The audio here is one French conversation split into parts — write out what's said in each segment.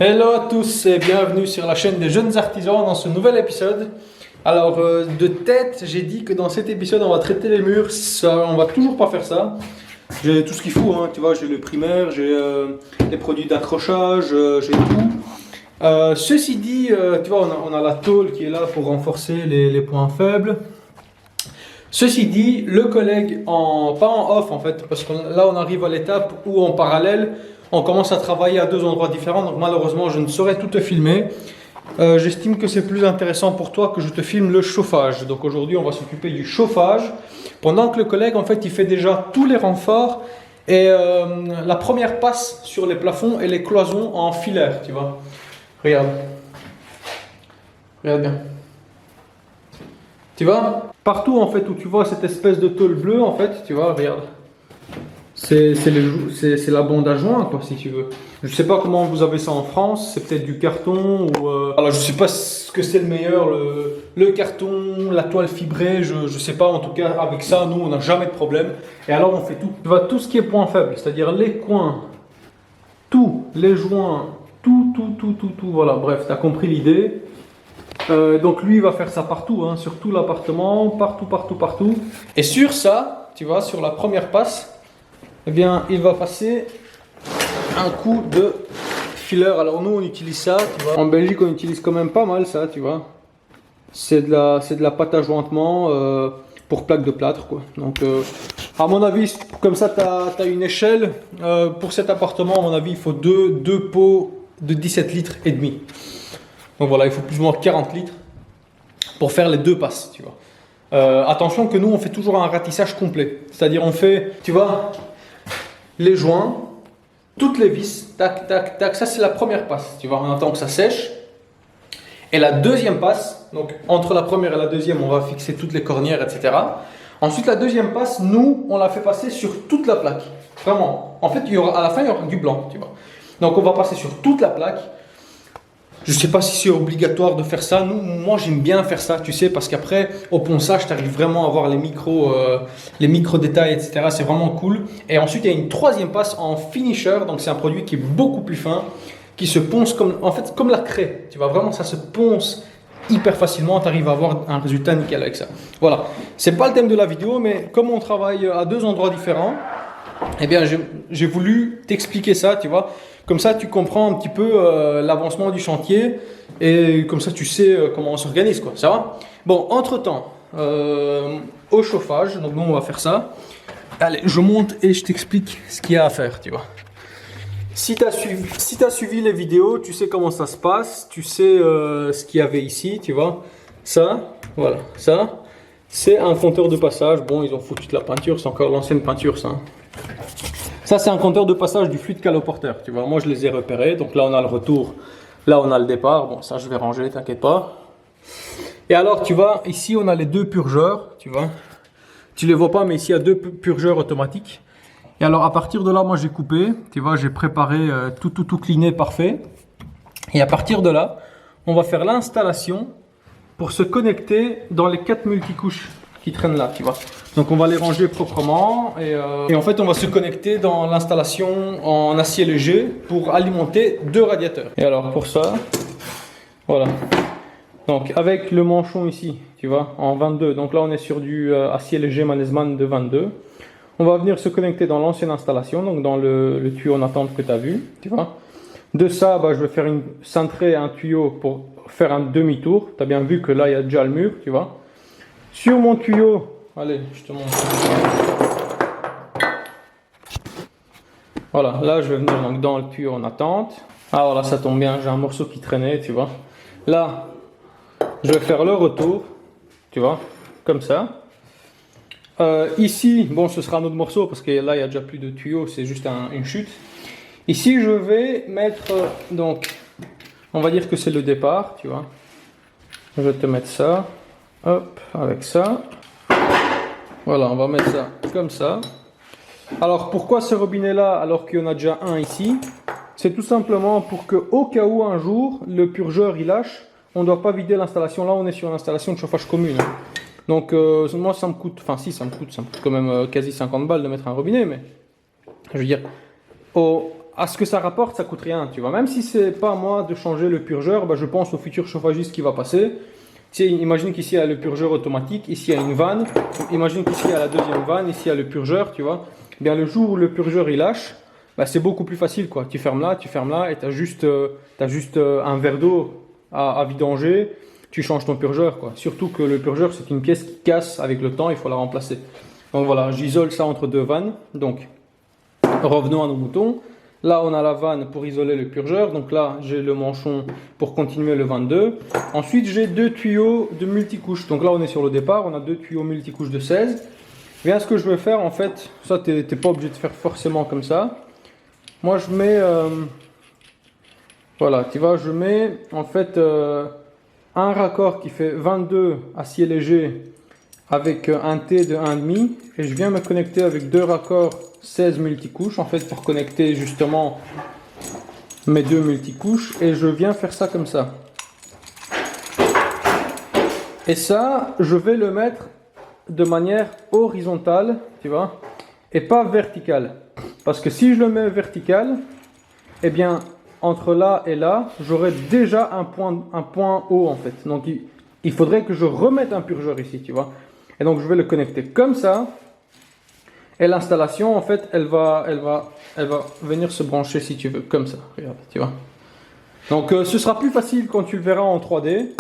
Hello à tous et bienvenue sur la chaîne des jeunes artisans dans ce nouvel épisode. Alors de tête, j'ai dit que dans cet épisode on va traiter les murs, on va toujours pas faire ça. J'ai tout ce qu'il faut, hein. Tu vois, j'ai le primaire, j'ai les produits d'accrochage, j'ai tout. Ceci dit, tu vois, on a la tôle qui est là pour renforcer les points faibles. Ceci dit, le collègue, pas en off en fait, parce que là on arrive à l'étape où en parallèle, on commence à travailler à deux endroits différents, donc malheureusement je ne saurais tout te filmer. J'estime que c'est plus intéressant pour toi que je te filme le chauffage. Donc aujourd'hui on va s'occuper du chauffage, pendant que le collègue en fait il fait déjà tous les renforts et la première passe sur les plafonds et les cloisons en filaire, tu vois. Regarde. Regarde bien. Tu vois, partout en fait où tu vois cette espèce de tôle bleue en fait, tu vois, regarde. C'est la bande à joint quoi si tu veux. Je sais pas comment vous avez ça en France, c'est peut-être du carton ou... Alors je sais pas ce que c'est le meilleur, le carton, la toile fibrée, je sais pas, en tout cas avec ça nous on n'a jamais de problème. Et alors on fait tout. Tu vois, tout ce qui est point faible, c'est-à-dire les coins, tous les joints, tout, voilà, bref, tu as compris l'idée. Donc lui il va faire ça partout, hein, sur tout l'appartement, partout. Et sur ça, tu vois, sur la première passe, eh bien il va passer un coup de filler. Alors nous on utilise ça, tu vois. En Belgique on utilise quand même pas mal ça, tu vois. C'est de la pâte à jointement pour plaques de plâtre quoi. Donc à mon avis, comme ça tu as une échelle. Pour cet appartement à mon avis il faut deux pots de 17 litres et demi. Donc voilà, il faut plus ou moins 40 litres pour faire les deux passes, tu vois. Attention que nous, on fait toujours un ratissage complet. C'est-à-dire, on fait, tu vois, les joints, toutes les vis, tac, tac, tac. Ça, c'est la première passe, tu vois. On attend que ça sèche. Et la deuxième passe, donc entre la première et la deuxième, on va fixer toutes les cornières, etc. Ensuite, la deuxième passe, nous, on la fait passer sur toute la plaque. Vraiment. En fait, à la fin, il y aura du blanc, tu vois. Donc, on va passer sur toute la plaque. Je ne sais pas si c'est obligatoire de faire ça. Moi, j'aime bien faire ça, tu sais, parce qu'après, au ponçage, tu arrives vraiment à voir les micro détails, etc. C'est vraiment cool. Et ensuite, il y a une troisième passe en finisher. Donc, c'est un produit qui est beaucoup plus fin, qui se ponce comme la craie. Tu vois, vraiment, ça se ponce hyper facilement. Tu arrives à avoir un résultat nickel avec ça. Voilà. C'est pas le thème de la vidéo, mais comme on travaille à deux endroits différents, eh bien, j'ai voulu t'expliquer ça, tu vois. Comme ça, tu comprends un petit peu l'avancement du chantier et comme ça, tu sais comment on s'organise, quoi. Ça va? Bon, entre-temps, au chauffage, donc nous, on va faire ça. Allez, je monte et je t'explique ce qu'il y a à faire, tu vois. Si tu as suivi les vidéos, tu sais comment ça se passe, tu sais ce qu'il y avait ici, tu vois. Ça, voilà, ça, c'est un compteur de passage. Bon, ils ont foutu de la peinture, c'est encore l'ancienne peinture, ça. Ça, c'est un compteur de passage du fluide caloporteur. Tu vois, moi, je les ai repérés. Donc là, on a le retour. Là, on a le départ. Bon, ça, je vais ranger, t'inquiète pas. Et alors, tu vois, ici, on a les deux purgeurs. Tu vois, tu les vois pas, mais ici, il y a deux purgeurs automatiques. Et alors, à partir de là, moi, j'ai coupé. Tu vois, j'ai préparé tout cleané, parfait. Et à partir de là, on va faire l'installation pour se connecter dans les 4 multicouches qui traînent là, tu vois. Donc on va les ranger proprement et en fait on va se connecter dans l'installation en acier léger pour alimenter deux radiateurs. Et alors pour ça, voilà. Donc avec le manchon ici, tu vois, en 22. Donc là on est sur du acier léger Mannesmann de 22. On va venir se connecter dans l'ancienne installation, donc dans le tuyau en attente que tu as vu, tu vois. De ça, bah, je vais faire cintrer un tuyau pour faire un demi-tour. Tu as bien vu que là il y a déjà le mur, tu vois. Sur mon tuyau, allez, je te montre. Voilà, là je vais venir donc dans le tuyau en attente. Ah voilà, ça tombe bien, j'ai un morceau qui traînait, tu vois. Là, je vais faire le retour, tu vois, comme ça. Ici, bon, ce sera un autre morceau parce que là il n'y a déjà plus de tuyau, c'est juste une chute. Ici, je vais mettre, donc, on va dire que c'est le départ, tu vois. Je vais te mettre ça. Hop, avec ça. Voilà, on va mettre ça comme ça. Alors, pourquoi ce robinet-là alors qu'il y en a déjà un ici? C'est tout simplement pour que, au cas où un jour, le purgeur il lâche, on ne doit pas vider l'installation. Là, on est sur l'installation de chauffage commune. Donc, moi, ça me coûte, enfin, si, ça me coûte quand même quasi 50 balles de mettre un robinet, mais je veux dire, à ce que ça rapporte, ça coûte rien, tu vois. Même si c'est pas à moi de changer le purgeur, bah, je pense au futur chauffagiste qui va passer. Imagine qu'ici il y a le purgeur automatique, ici il y a une vanne. Imagine qu'ici il y a la deuxième vanne, ici il y a le purgeur, tu vois. Eh bien le jour où le purgeur il lâche, bah, c'est beaucoup plus facile, quoi. Tu fermes là et tu as juste, un verre d'eau à vidanger. Tu changes ton purgeur, quoi. Surtout que le purgeur c'est une pièce qui casse avec le temps, il faut la remplacer. Donc voilà, j'isole ça entre deux vannes. Donc revenons à nos moutons. Là, on a la vanne pour isoler le purgeur. Donc là, j'ai le manchon pour continuer le 22. Ensuite, j'ai deux tuyaux de multicouches. Donc là, on est sur le départ. On a deux tuyaux multicouches de 16. Bien, ce que je vais faire, en fait, ça, tu n'es pas obligé de faire forcément comme ça. Moi, je mets... voilà, tu vois, je mets, en fait, un raccord qui fait 22 acier léger avec un T de 1,5. Et je viens me connecter avec deux raccords 16 multicouches en fait pour connecter justement mes deux multicouches et je viens faire ça comme ça. Et ça, je vais le mettre de manière horizontale, tu vois, et pas verticale. Parce que si je le mets vertical, eh bien entre là et là, j'aurai déjà un point haut en fait. Donc il faudrait que je remette un purgeur ici, tu vois. Et donc je vais le connecter comme ça. Et l'installation, en fait, elle va venir se brancher si tu veux, comme ça. Regarde, tu vois. Donc, ce sera plus facile quand tu le verras en 3D.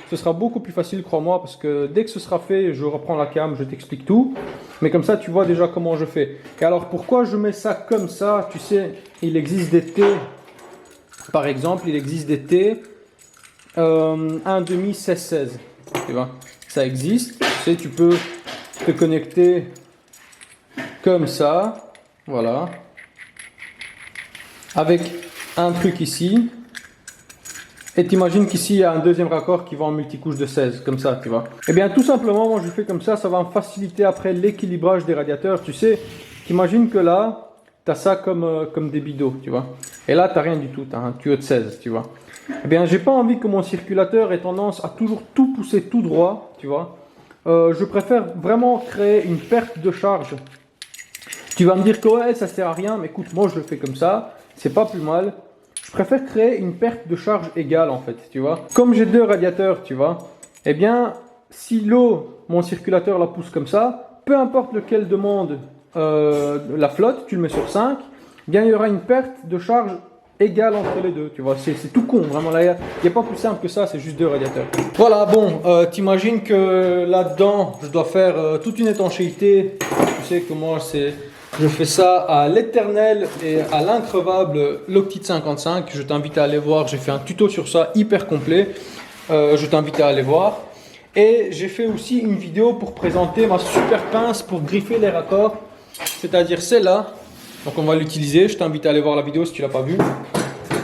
Ce sera beaucoup plus facile, crois-moi, parce que dès que ce sera fait, je reprends la cam, je t'explique tout. Mais comme ça, tu vois déjà comment je fais. Et alors, pourquoi je mets ça comme ça? Tu sais, il existe des T. Par exemple, il existe des T 1,5 16-16. Tu vois, ça existe. Tu sais, tu peux te connecter comme ça, voilà, avec un truc ici, et t'imagines qu'ici il y a un deuxième raccord qui va en multicouche de 16, comme ça, tu vois. Et bien tout simplement, moi je fais comme ça va me faciliter après l'équilibrage des radiateurs, tu sais, t'imagines que là, tu as ça comme des bidots, tu vois, et là tu n'as rien du tout, tu as un tuyau de 16, tu vois. Eh bien j'ai pas envie que mon circulateur ait tendance à toujours tout pousser tout droit, tu vois. Je préfère vraiment créer une perte de charge. Tu vas me dire que ouais, ça sert à rien, mais écoute, moi je le fais comme ça, c'est pas plus mal. Je préfère créer une perte de charge égale en fait, tu vois. Comme j'ai deux radiateurs, tu vois, eh bien, si l'eau, mon circulateur la pousse comme ça, peu importe lequel demande la flotte, tu le mets sur 5, eh bien il y aura une perte de charge égale entre les deux, tu vois. C'est tout con, vraiment, là, il n'y a pas plus simple que ça, c'est juste deux radiateurs. Voilà, bon, t'imagines que là-dedans, je dois faire toute une étanchéité. Tu sais que moi, je fais ça à l'éternel et à l'increvable Loctite 55. Je t'invite à aller voir, j'ai fait un tuto sur ça hyper complet. Je t'invite à aller voir. Et j'ai fait aussi une vidéo pour présenter ma super pince pour griffer les raccords. C'est-à-dire celle-là. Donc on va l'utiliser. Je t'invite à aller voir la vidéo si tu ne l'as pas vue.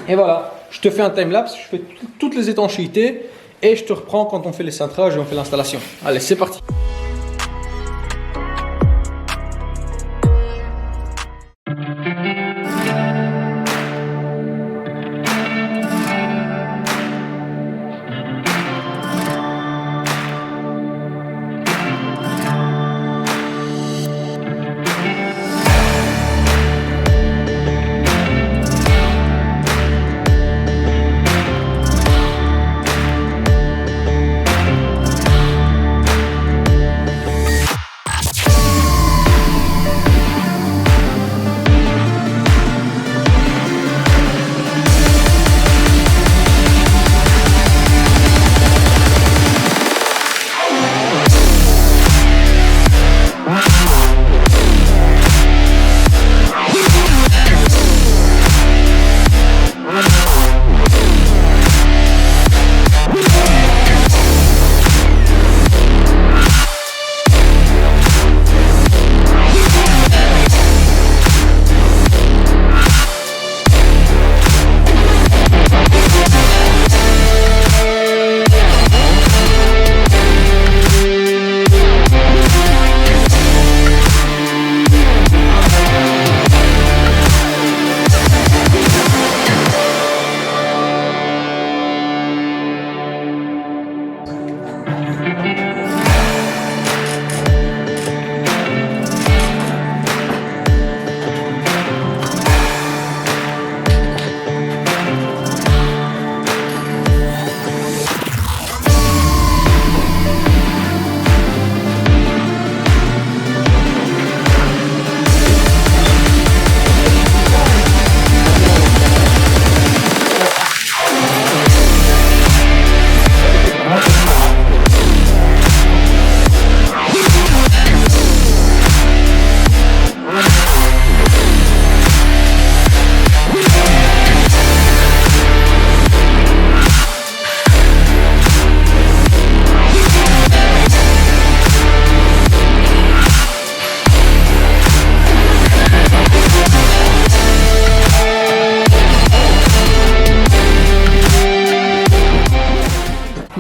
Et voilà, je te fais un timelapse. Je fais toutes les étanchéités. Et je te reprends quand on fait les cintrages et on fait l'installation. Allez, c'est parti.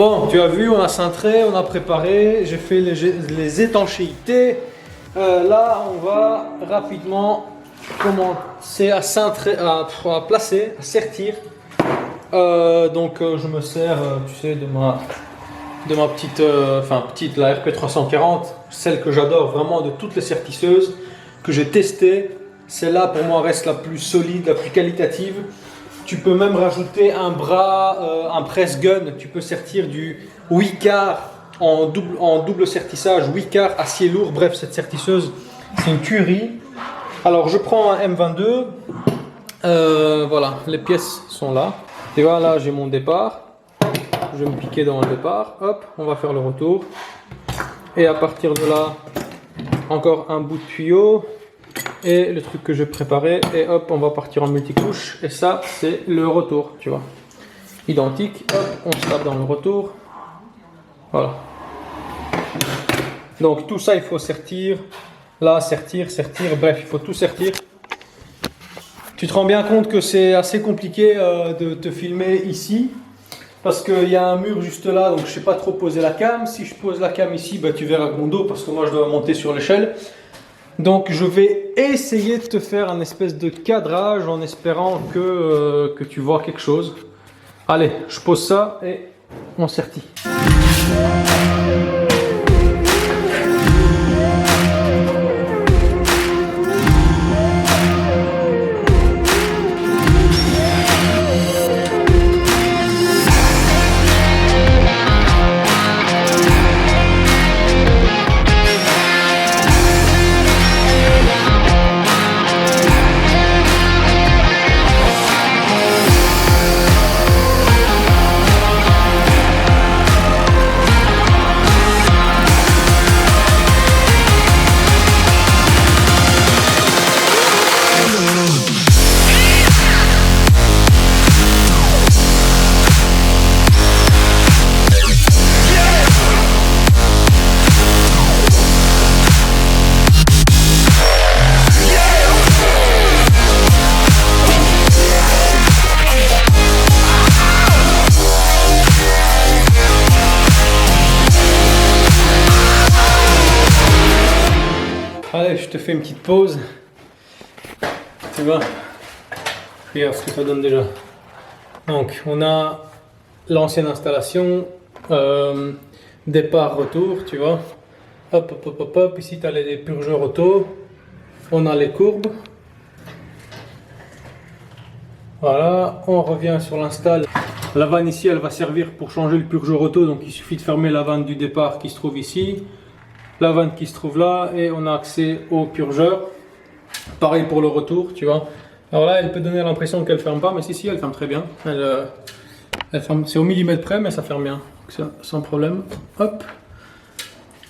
Bon, tu as vu, on a cintré, on a préparé, j'ai fait les étanchéités. Là, on va rapidement commencer à cintrer, à placer, à sertir. Donc, je me sers, tu sais, de ma petite, petite, la RP340, celle que j'adore vraiment de toutes les sertisseuses que j'ai testées. Celle-là, pour moi, reste la plus solide, la plus qualitative. Tu peux même rajouter un bras, un press gun. Tu peux sertir du 8 quarts en double sertissage, 8 quarts acier lourd. Bref, cette sertisseuse, c'est une tuerie. Alors, je prends un M22. Voilà, les pièces sont là. Et voilà, j'ai mon départ. Je vais me piquer dans le départ. Hop, on va faire le retour. Et à partir de là, encore un bout de tuyau. Et le truc que j'ai préparé. Et hop, on va partir en multicouche. Et ça, c'est le retour, tu vois. Identique. Hop, on se tape dans le retour. Voilà. Donc tout ça, il faut sertir. Là, sertir. Bref, il faut tout sertir. Tu te rends bien compte que c'est assez compliqué de te filmer ici. Parce qu'il y a un mur juste là, donc je ne sais pas trop poser la cam. Si je pose la cam ici, bah, tu verras mon dos parce que moi je dois monter sur l'échelle. Donc je vais essayer de te faire un espèce de cadrage en espérant que tu vois quelque chose. Allez, je pose ça et on sertit. Allez, je te fais une petite pause. Tu vois, regarde ce que ça donne déjà. Donc, on a l'ancienne installation, départ-retour, tu vois. Hop, hop, hop, hop, hop. Ici, tu as les purgeurs auto. On a les courbes. Voilà, on revient sur l'install. La vanne ici, elle va servir pour changer le purgeur auto. Donc, il suffit de fermer la vanne du départ qui se trouve ici. La vanne qui se trouve là et on a accès au purgeur. Pareil pour le retour, tu vois. Alors là, elle peut donner l'impression qu'elle ferme pas, mais si, elle ferme très bien. Elle ferme, c'est au millimètre près, mais ça ferme bien. Donc, sans problème. Hop.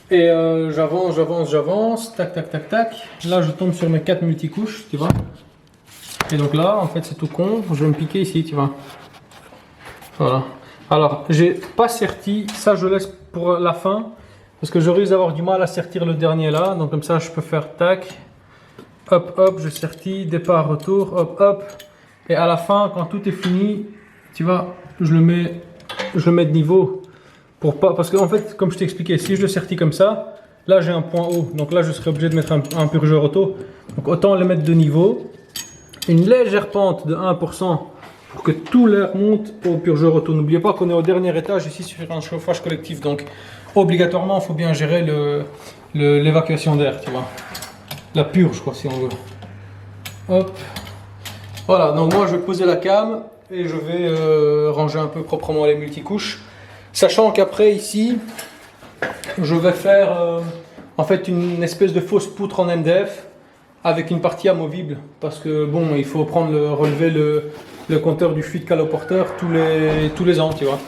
Et j'avance. Tac, tac, tac, tac. Là, je tombe sur mes 4 multicouches, tu vois. Et donc là, en fait, c'est tout con. Je vais me piquer ici, tu vois. Voilà. Alors, j'ai pas serti. Ça, je laisse pour la fin. Parce que je risque d'avoir du mal à sertir le dernier là. Donc comme ça, je peux faire tac. Hop, hop, je sertis. Départ, retour. Hop, hop. Et à la fin, quand tout est fini, tu vois, je le mets de niveau. Pour pas, parce qu'en fait, comme je t'ai expliqué, si je le sertis comme ça, là j'ai un point haut. Donc là, je serai obligé de mettre un purgeur auto. Donc autant le mettre de niveau. Une légère pente de 1% pour que tout l'air monte au purgeur auto. N'oubliez pas qu'on est au dernier étage ici sur un chauffage collectif. Donc obligatoirement, il faut bien gérer l'évacuation d'air, tu vois. La purge, quoi, si on veut. Hop. Voilà, donc moi je vais poser la cam et je vais ranger un peu proprement les multicouches. Sachant qu'après ici, je vais faire en fait une espèce de fausse poutre en MDF avec une partie amovible. Parce que bon, il faut relever le compteur du fluide caloporteur tous les ans, tu vois.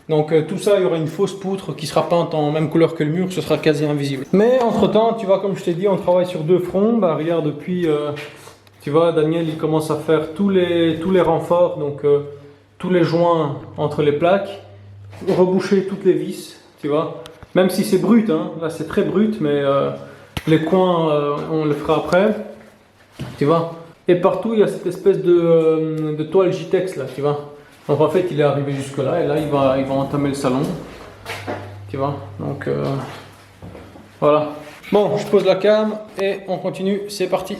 Donc tout ça, il y aura une fausse poutre qui sera peinte en même couleur que le mur, ce sera quasi invisible. Mais entre temps, tu vois, comme je t'ai dit, on travaille sur 2 fronts. Bah regarde, depuis, tu vois, Daniel, il commence à faire tous les renforts, donc tous les joints entre les plaques, reboucher toutes les vis, tu vois. Même si c'est brut, hein, là c'est très brut, mais les coins, on le fera après, tu vois. Et partout, il y a cette espèce de toile Jitex là, tu vois. Donc en fait, il est arrivé jusque là et là, il va entamer le salon. Tu vois, donc voilà. Bon, je pose la cam et on continue, c'est parti.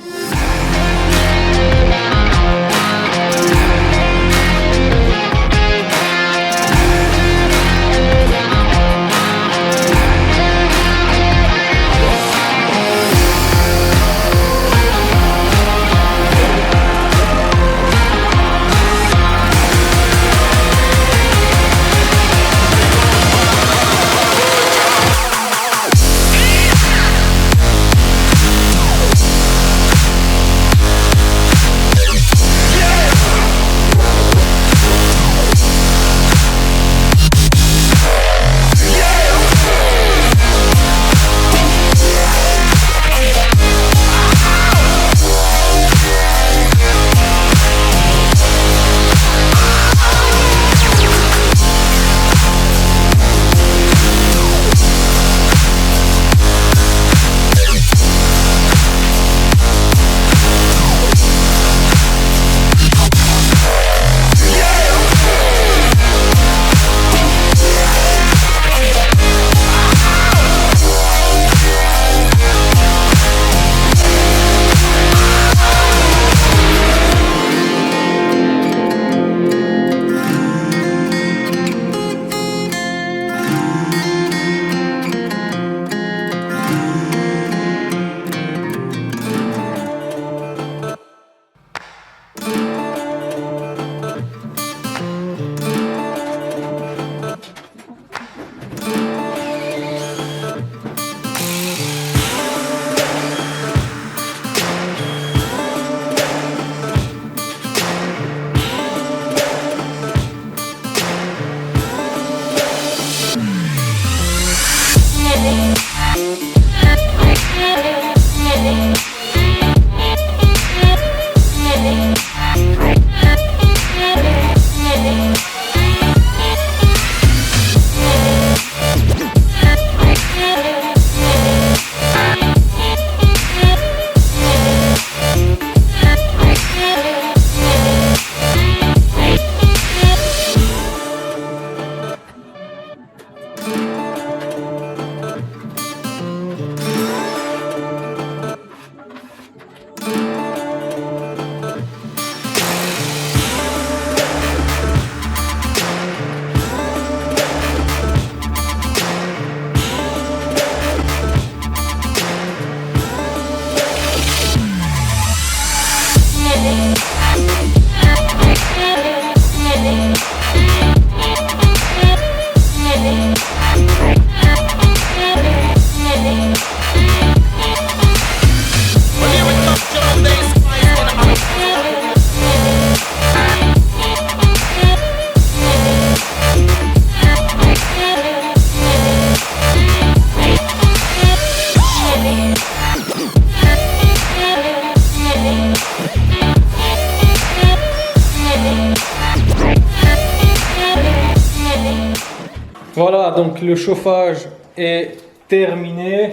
Voilà, donc le chauffage est terminé.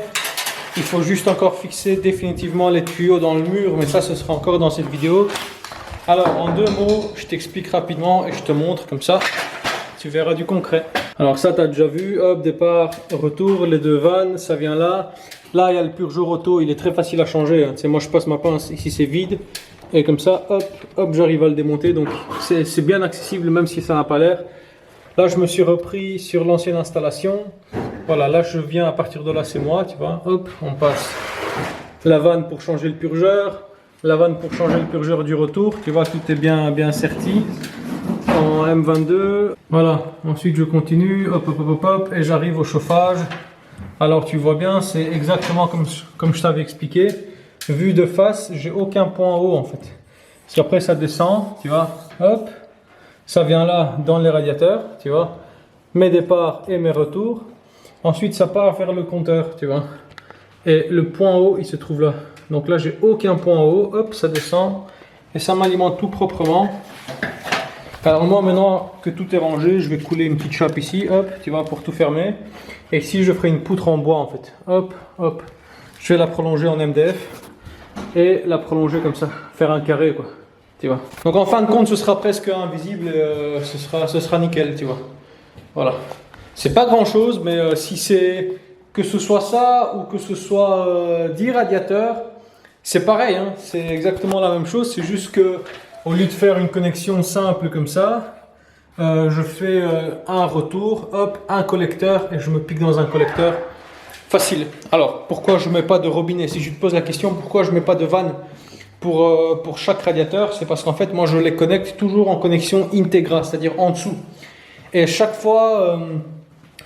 Il faut juste encore fixer définitivement les tuyaux dans le mur, mais ça, ce sera encore dans cette vidéo. Alors, en 2 mots, je t'explique rapidement et je te montre comme ça. Tu verras du concret. Alors ça, tu as déjà vu. Hop, départ, retour, les 2 vannes, ça vient là. Là, il y a le purgeur auto, il est très facile à changer. Hein. Moi, je passe ma pince, ici c'est vide. Et comme ça, hop, hop, j'arrive à le démonter. Donc, c'est bien accessible, même si ça n'a pas l'air. Là, je me suis repris sur l'ancienne installation. Voilà, là, je viens à partir de là, c'est moi, tu vois. Hop, on passe la vanne pour changer le purgeur, la vanne pour changer le purgeur du retour. Tu vois, tout est bien serti en M22. Voilà, ensuite, je continue, hop, hop, hop, hop, hop, et j'arrive au chauffage. Alors, tu vois bien, c'est exactement comme je t'avais expliqué. Vu de face, j'ai aucun point haut, en fait. Parce qu'après, ça descend, tu vois, hop. Ça vient là dans les radiateurs, tu vois, mes départs et mes retours. Ensuite, ça part vers le compteur, tu vois. Et le point haut, il se trouve là. Donc là, j'ai aucun point haut. Hop, ça descend. Et ça m'alimente tout proprement. Alors moi, maintenant que tout est rangé, je vais couler une petite chape ici. Hop, tu vois, pour tout fermer. Et ici, je ferai une poutre en bois, en fait. Hop, hop. Je vais la prolonger en MDF. Et la prolonger comme ça. Faire un carré, quoi. Tu vois. Donc en fin de compte, ce sera presque invisible et ce sera nickel, tu vois. Voilà. C'est pas grand chose, mais si c'est que ce soit ça ou que ce soit 10 radiateurs, c'est pareil, hein, c'est exactement la même chose. C'est juste que au lieu de faire une connexion simple comme ça, je fais un retour, hop, un collecteur et je me pique dans un collecteur facile. Alors pourquoi je mets pas de robinet? Si je te pose la question pourquoi je mets pas de vanne pour chaque radiateur, c'est parce qu'en fait moi je les connecte toujours en connexion Integra, c'est-à-dire en dessous. Et chaque fois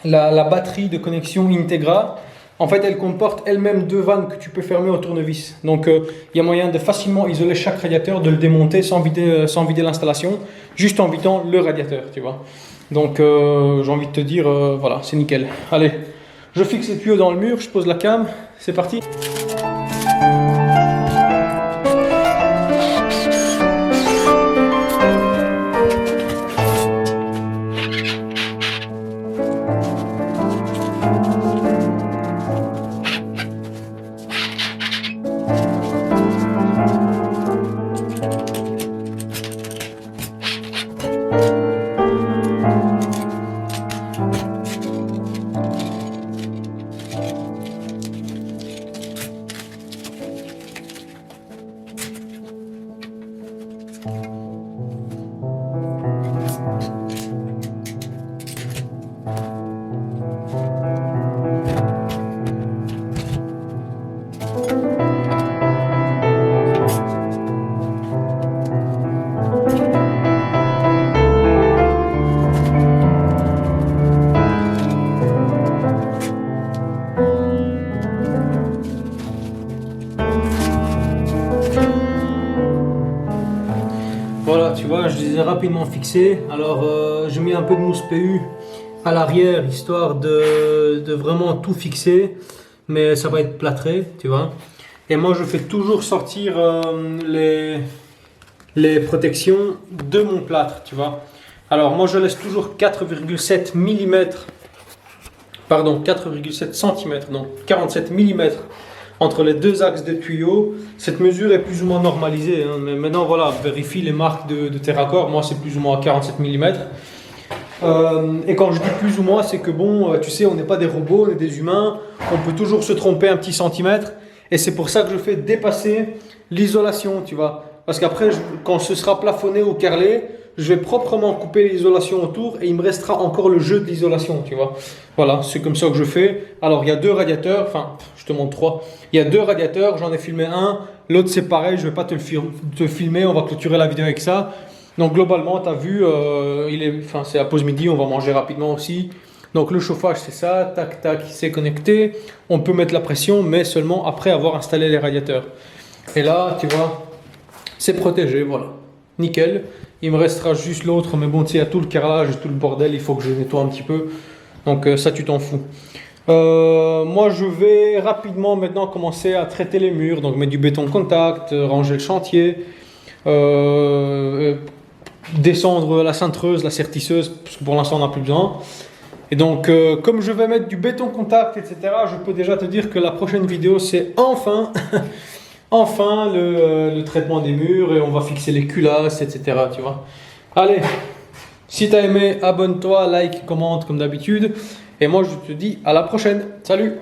la batterie de connexion Integra, en fait, elle comporte elle-même 2 vannes que tu peux fermer au tournevis. Donc, il y a moyen de facilement isoler chaque radiateur, de le démonter sans vider l'installation, juste en vidant le radiateur, tu vois. Donc, j'ai envie de te dire, voilà, c'est nickel. Allez, je fixe les tuyaux dans le mur, je pose la cam, c'est parti. Voilà, tu vois, je les ai rapidement fixés. Alors, j'ai mis un peu de mousse PU à l'arrière, histoire de vraiment tout fixer. Mais ça va être plâtré, tu vois. Et moi, je fais toujours sortir les protections de mon plâtre, tu vois. Alors, moi, je laisse toujours 4,7 mm, pardon, 4,7 cm, donc 47 mm entre les deux axes des tuyaux. Cette mesure est plus ou moins normalisée, hein, mais maintenant voilà, vérifie les marques de tes raccords. Moi c'est plus ou moins 47 mm. Et quand je dis plus ou moins, c'est que bon, tu sais, on n'est pas des robots, on est des humains, on peut toujours se tromper un petit centimètre, et c'est pour ça que je fais dépasser l'isolation, tu vois. Parce qu'après, quand ce sera plafonné ou carrelé, je vais proprement couper l'isolation autour et il me restera encore le jeu de l'isolation, tu vois. Voilà, c'est comme ça que je fais. Alors, il y a 2 radiateurs, enfin, je te montre 3. Il y a 2 radiateurs, j'en ai filmé un. L'autre, c'est pareil, je ne vais pas te filmer, on va clôturer la vidéo avec ça. Donc, globalement, tu as vu, c'est à pause midi, on va manger rapidement aussi. Donc, le chauffage, c'est ça, tac, tac, c'est connecté. On peut mettre la pression, mais seulement après avoir installé les radiateurs. Et là, tu vois, c'est protégé, voilà. Nickel. Il me restera juste l'autre, mais bon, tu sais, il y a tout le carrelage, tout le bordel, il faut que je nettoie un petit peu. Donc ça, tu t'en fous. Moi, je vais rapidement maintenant commencer à traiter les murs. Donc mettre du béton contact, ranger le chantier, descendre la cintreuse, la sertisseuse, parce que pour l'instant, on n'a plus besoin. Et donc, comme je vais mettre du béton contact, etc., je peux déjà te dire que la prochaine vidéo, c'est enfin... Enfin, le traitement des murs et on va fixer les culasses, etc. Tu vois. Allez, si tu as aimé, abonne-toi, like, commente comme d'habitude. Et moi, je te dis à la prochaine. Salut!